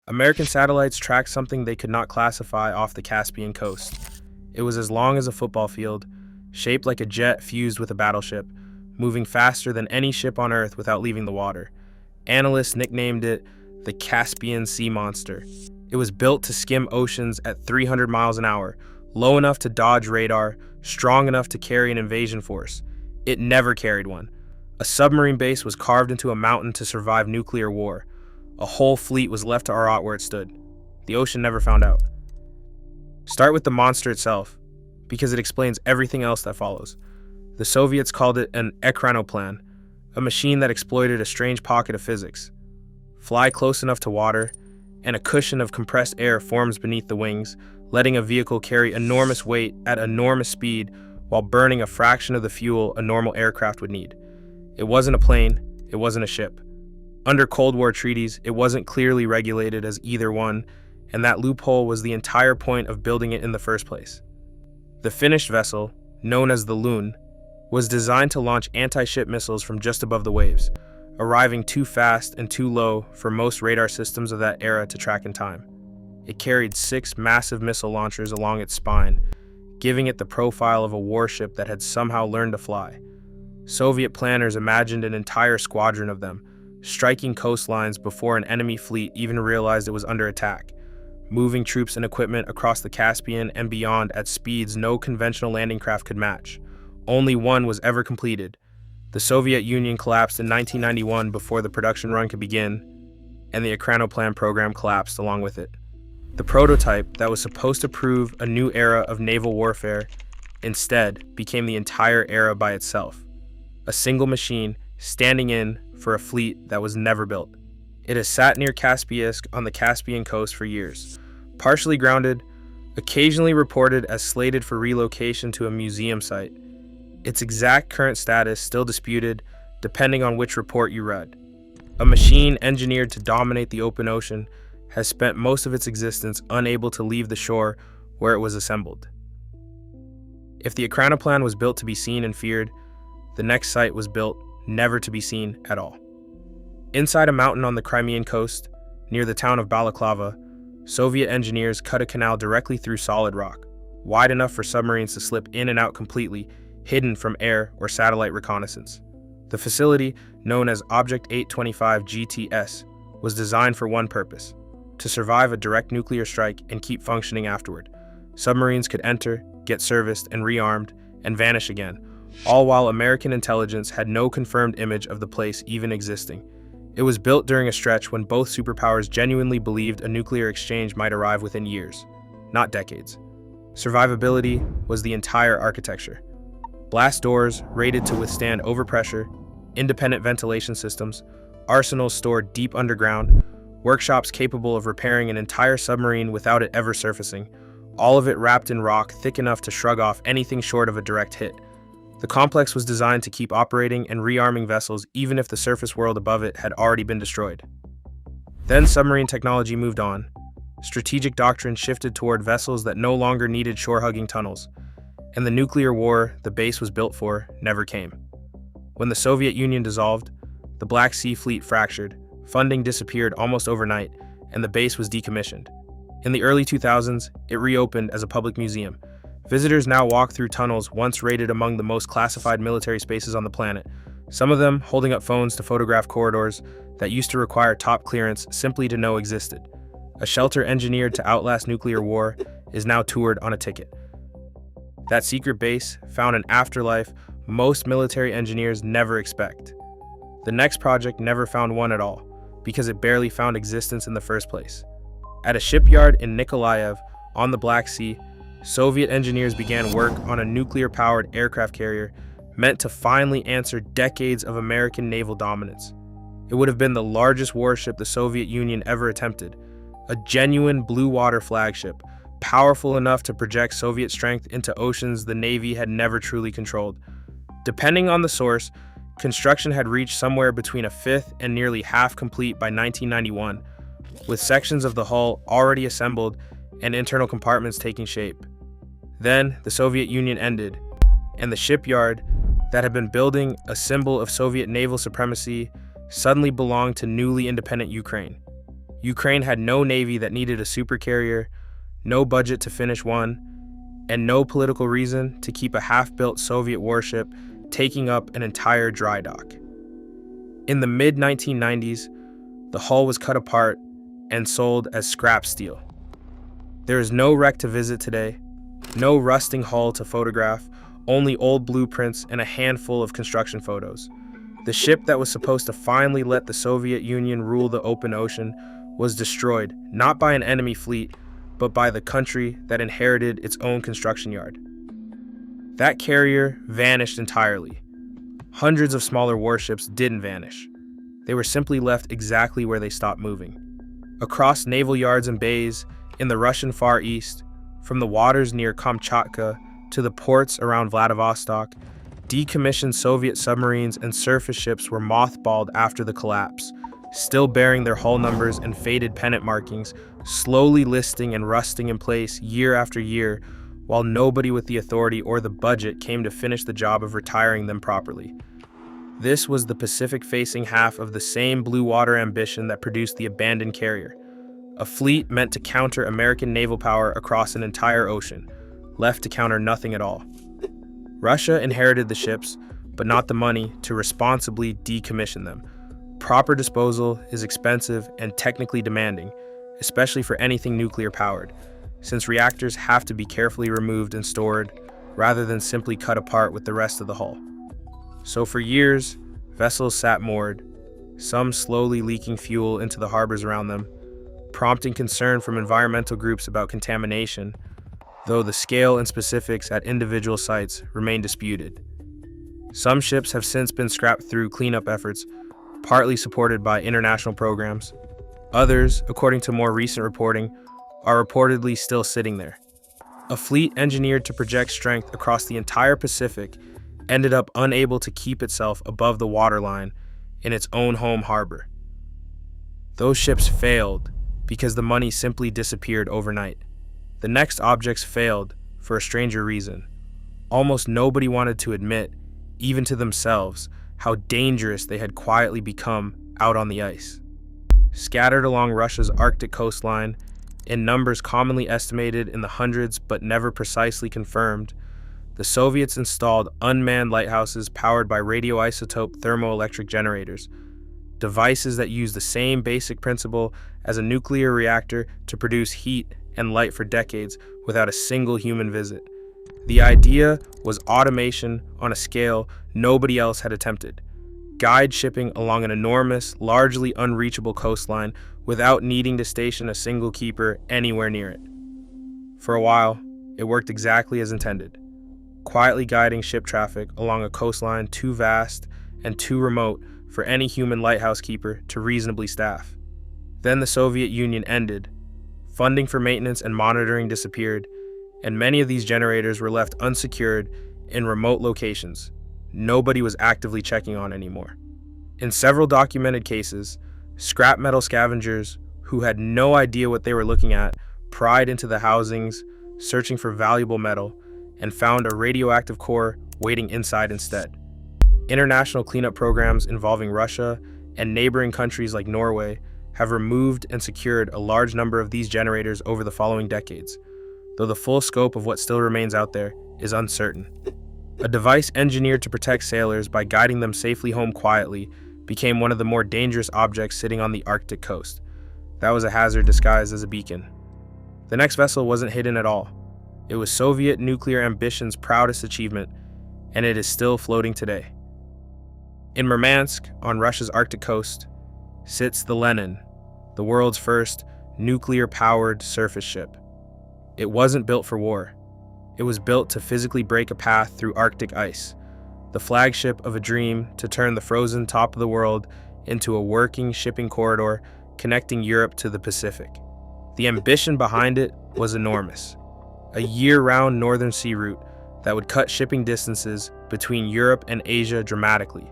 American satellites tracked something they could not classify off the Caspian coast. It was as long as a football field, shaped like a jet fused with a battleship, moving faster than any ship on Earth without leaving the water. Analysts nicknamed it the Caspian Sea Monster. It was built to skim oceans at 300 miles an hour, low enough to dodge radar, strong enough to carry an invasion force. It never carried one. A submarine base was carved into a mountain to survive nuclear war. A whole fleet was left to rot where it stood. The ocean never found out. Start with the monster itself, because it explains everything else that follows. The Soviets called it an ekranoplan, a machine that exploited a strange pocket of physics. Fly close enough to water, and a cushion of compressed air forms beneath the wings, letting a vehicle carry enormous weight at enormous speed while burning a fraction of the fuel a normal aircraft would need. It wasn't a plane, it wasn't a ship. Under Cold War treaties, it wasn't clearly regulated as either one, and that loophole was the entire point of building it in the first place. The finished vessel, known as the Lun, was designed to launch anti-ship missiles from just above the waves, arriving too fast and too low for most radar systems of that era to track in time. It carried 6 massive missile launchers along its spine, giving it the profile of a warship that had somehow learned to fly. Soviet planners imagined an entire squadron of them, striking coastlines before an enemy fleet even realized it was under attack, moving troops and equipment across the Caspian and beyond at speeds no conventional landing craft could match. Only one was ever completed. The Soviet Union collapsed in 1991 before the production run could begin, and the ekranoplan program collapsed along with it. The prototype that was supposed to prove a new era of naval warfare instead became the entire era by itself, a single machine standing in for a fleet that was never built. It has sat near Kaspiysk on the Caspian coast for years, partially grounded, occasionally reported as slated for relocation to a museum site. Its exact current status still disputed, depending on which report you read. A machine engineered to dominate the open ocean has spent most of its existence unable to leave the shore where it was assembled. If the ekranoplan was built to be seen and feared, the next site was built never to be seen at all. Inside a mountain on the Crimean coast, near the town of Balaklava, Soviet engineers cut a canal directly through solid rock, wide enough for submarines to slip in and out completely, hidden from air or satellite reconnaissance. The facility, known as Object 825 GTS, was designed for one purpose: to survive a direct nuclear strike and keep functioning afterward. Submarines could enter, get serviced and rearmed, and vanish again, all while American intelligence had no confirmed image of the place even existing. It was built during a stretch when both superpowers genuinely believed a nuclear exchange might arrive within years, not decades. Survivability was the entire architecture. Blast doors rated to withstand overpressure, independent ventilation systems, arsenals stored deep underground, workshops capable of repairing an entire submarine without it ever surfacing, all of it wrapped in rock thick enough to shrug off anything short of a direct hit. The complex was designed to keep operating and rearming vessels even if the surface world above it had already been destroyed. Then submarine technology moved on. Strategic doctrine shifted toward vessels that no longer needed shore-hugging tunnels, and the nuclear war the base was built for never came. When the Soviet Union dissolved, the Black Sea Fleet fractured, funding disappeared almost overnight, and the base was decommissioned. In the early 2000s, it reopened as a public museum. Visitors now walk through tunnels once rated among the most classified military spaces on the planet, some of them holding up phones to photograph corridors that used to require top clearance simply to know existed. A shelter engineered to outlast nuclear war is now toured on a ticket. That secret base found an afterlife most military engineers never expect. The next project never found one at all, because it barely found existence in the first place. At a shipyard in Nikolaev on the Black Sea, Soviet engineers began work on a nuclear-powered aircraft carrier meant to finally answer decades of American naval dominance. It would have been the largest warship the Soviet Union ever attempted, a genuine blue water flagship, powerful enough to project Soviet strength into oceans the Navy had never truly controlled. Depending on the source, construction had reached somewhere between a fifth and nearly half complete by 1991, with sections of the hull already assembled and internal compartments taking shape. Then the Soviet Union ended, and the shipyard that had been building a symbol of Soviet naval supremacy suddenly belonged to newly independent Ukraine. Ukraine had no navy that needed a supercarrier, no budget to finish one, and no political reason to keep a half-built Soviet warship taking up an entire dry dock. In the mid-1990s, the hull was cut apart and sold as scrap steel. There is no wreck to visit today, no rusting hull to photograph, only old blueprints and a handful of construction photos. The ship that was supposed to finally let the Soviet Union rule the open ocean was destroyed, not by an enemy fleet, but by the country that inherited its own construction yard. That carrier vanished entirely. Hundreds of smaller warships didn't vanish. They were simply left exactly where they stopped moving. Across naval yards and bays, in the Russian Far East, from the waters near Kamchatka to the ports around Vladivostok, decommissioned Soviet submarines and surface ships were mothballed after the collapse, still bearing their hull numbers and faded pennant markings, slowly listing and rusting in place year after year, while nobody with the authority or the budget came to finish the job of retiring them properly. This was the Pacific-facing half of the same blue water ambition that produced the abandoned carrier, a fleet meant to counter American naval power across an entire ocean, left to counter nothing at all. Russia inherited the ships, but not the money to responsibly decommission them. Proper disposal is expensive and technically demanding, especially for anything nuclear-powered, since reactors have to be carefully removed and stored, rather than simply cut apart with the rest of the hull. So for years, vessels sat moored, some slowly leaking fuel into the harbors around them, prompting concern from environmental groups about contamination, though the scale and specifics at individual sites remain disputed. Some ships have since been scrapped through cleanup efforts, partly supported by international programs. Others, according to more recent reporting, are reportedly still sitting there. A fleet engineered to project strength across the entire Pacific ended up unable to keep itself above the waterline in its own home harbor. Those ships failed because the money simply disappeared overnight. The next objects failed for a stranger reason. Almost nobody wanted to admit, even to themselves, how dangerous they had quietly become out on the ice. Scattered along Russia's Arctic coastline, in numbers commonly estimated in the hundreds but never precisely confirmed, the Soviets installed unmanned lighthouses powered by radioisotope thermoelectric generators, devices that use the same basic principle as a nuclear reactor to produce heat and light for decades without a single human visit. The idea was automation on a scale nobody else had attempted. Guide shipping along an enormous, largely unreachable coastline without needing to station a single keeper anywhere near it. For a while, it worked exactly as intended, quietly guiding ship traffic along a coastline too vast and too remote for any human lighthouse keeper to reasonably staff. Then the Soviet Union ended, funding for maintenance and monitoring disappeared, and many of these generators were left unsecured in remote locations nobody was actively checking on anymore. In several documented cases, scrap metal scavengers who had no idea what they were looking at pried into the housings, searching for valuable metal, and found a radioactive core waiting inside instead. International cleanup programs involving Russia and neighboring countries like Norway have removed and secured a large number of these generators over the following decades, though the full scope of what still remains out there is uncertain. A device engineered to protect sailors by guiding them safely home quietly became one of the more dangerous objects sitting on the Arctic coast. That was a hazard disguised as a beacon. The next vessel wasn't hidden at all. It was Soviet nuclear ambition's proudest achievement, and it is still floating today. In Murmansk, on Russia's Arctic coast, sits the Lenin, the world's first nuclear-powered surface ship. It wasn't built for war. It was built to physically break a path through Arctic ice, the flagship of a dream to turn the frozen top of the world into a working shipping corridor connecting Europe to the Pacific. The ambition behind it was enormous. A year-round northern sea route that would cut shipping distances between Europe and Asia dramatically,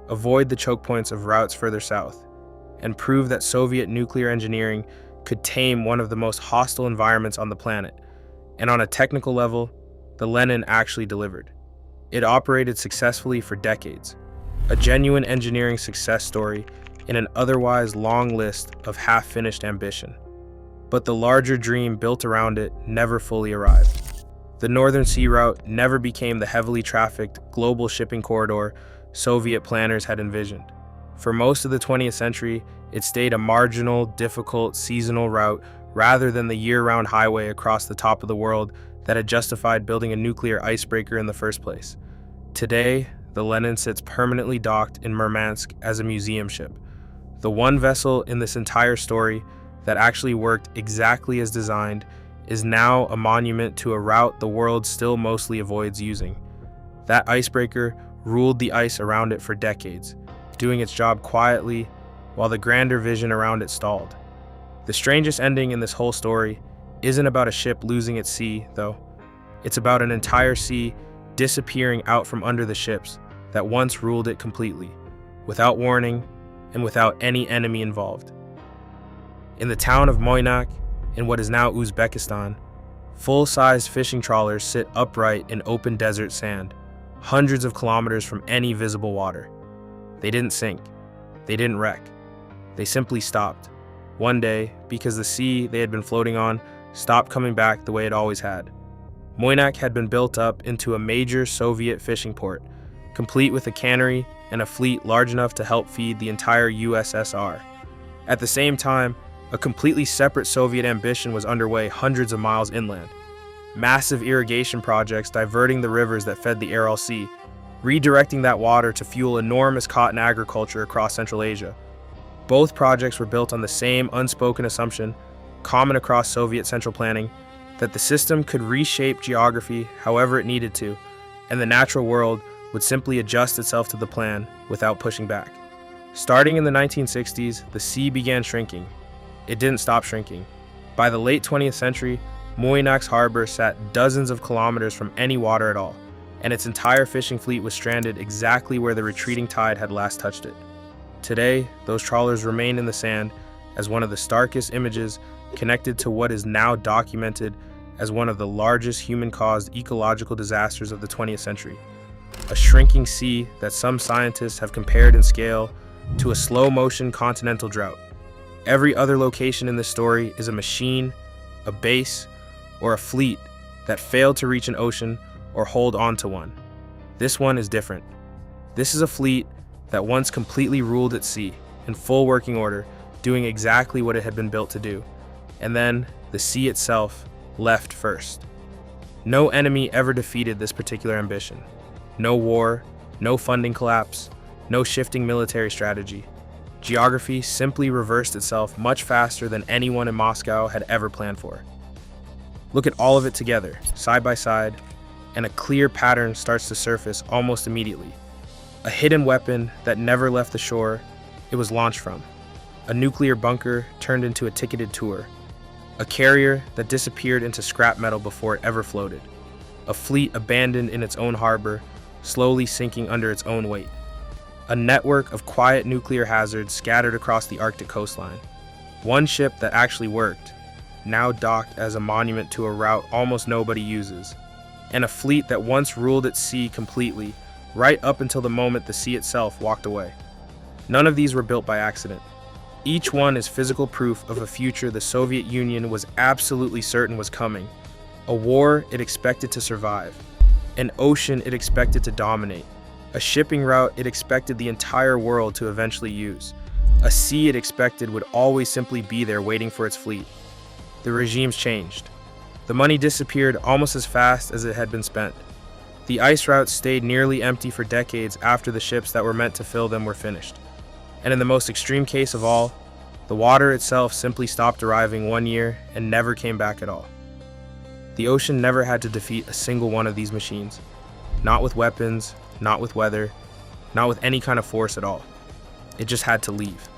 avoid the choke points of routes further south, and prove that Soviet nuclear engineering could tame one of the most hostile environments on the planet. And on a technical level, the Lenin actually delivered. It operated successfully for decades, a genuine engineering success story in an otherwise long list of half-finished ambition. But the larger dream built around it never fully arrived. The Northern Sea Route never became the heavily trafficked global shipping corridor Soviet planners had envisioned. For most of the 20th century, it stayed a marginal, difficult, seasonal route rather than the year-round highway across the top of the world that had justified building a nuclear icebreaker in the first place. Today, the Lenin sits permanently docked in Murmansk as a museum ship. The one vessel in this entire story that actually worked exactly as designed is now a monument to a route the world still mostly avoids using. That icebreaker ruled the ice around it for decades, doing its job quietly while the grander vision around it stalled. The strangest ending in this whole story isn't about a ship losing its sea, though. It's about an entire sea disappearing out from under the ships that once ruled it completely, without warning and without any enemy involved. In the town of Muynak, in what is now Uzbekistan, full-sized fishing trawlers sit upright in open desert sand, hundreds of kilometers from any visible water. They didn't sink. They didn't wreck. They simply stopped. One day, because the sea they had been floating on stopped coming back the way it always had. Muynak had been built up into a major Soviet fishing port, complete with a cannery and a fleet large enough to help feed the entire USSR. At the same time, a completely separate Soviet ambition was underway hundreds of miles inland. Massive irrigation projects diverting the rivers that fed the Aral Sea, redirecting that water to fuel enormous cotton agriculture across Central Asia. Both projects were built on the same unspoken assumption, common across Soviet central planning, that the system could reshape geography however it needed to, and the natural world would simply adjust itself to the plan without pushing back. Starting in the 1960s, the sea began shrinking. It didn't stop shrinking. By the late 20th century, Muynak's harbor sat dozens of kilometers from any water at all, and its entire fishing fleet was stranded exactly where the retreating tide had last touched it. Today, those trawlers remain in the sand as one of the starkest images connected to what is now documented as one of the largest human-caused ecological disasters of the 20th century. A shrinking sea that some scientists have compared in scale to a slow-motion continental drought. Every other location in this story is a machine, a base, or a fleet that failed to reach an ocean or hold on to one. This one is different. This is a fleet that once completely ruled at sea, in full working order, doing exactly what it had been built to do. And then, the sea itself left first. No enemy ever defeated this particular ambition. No war, no funding collapse, no shifting military strategy. Geography simply reversed itself much faster than anyone in Moscow had ever planned for. Look at all of it together, side by side, and a clear pattern starts to surface almost immediately. A hidden weapon that never left the shore it was launched from. A nuclear bunker turned into a ticketed tour. A carrier that disappeared into scrap metal before it ever floated. A fleet abandoned in its own harbor, slowly sinking under its own weight. A network of quiet nuclear hazards scattered across the Arctic coastline. One ship that actually worked, now docked as a monument to a route almost nobody uses. And a fleet that once ruled its sea completely, right up until the moment the sea itself walked away. None of these were built by accident. Each one is physical proof of a future the Soviet Union was absolutely certain was coming. A war it expected to survive. An ocean it expected to dominate. A shipping route it expected the entire world to eventually use. A sea it expected would always simply be there waiting for its fleet. The regimes changed. The money disappeared almost as fast as it had been spent. The ice routes stayed nearly empty for decades after the ships that were meant to fill them were finished. And in the most extreme case of all, the water itself simply stopped arriving one year and never came back at all. The ocean never had to defeat a single one of these machines. Not with weapons, not with weather, not with any kind of force at all. It just had to leave.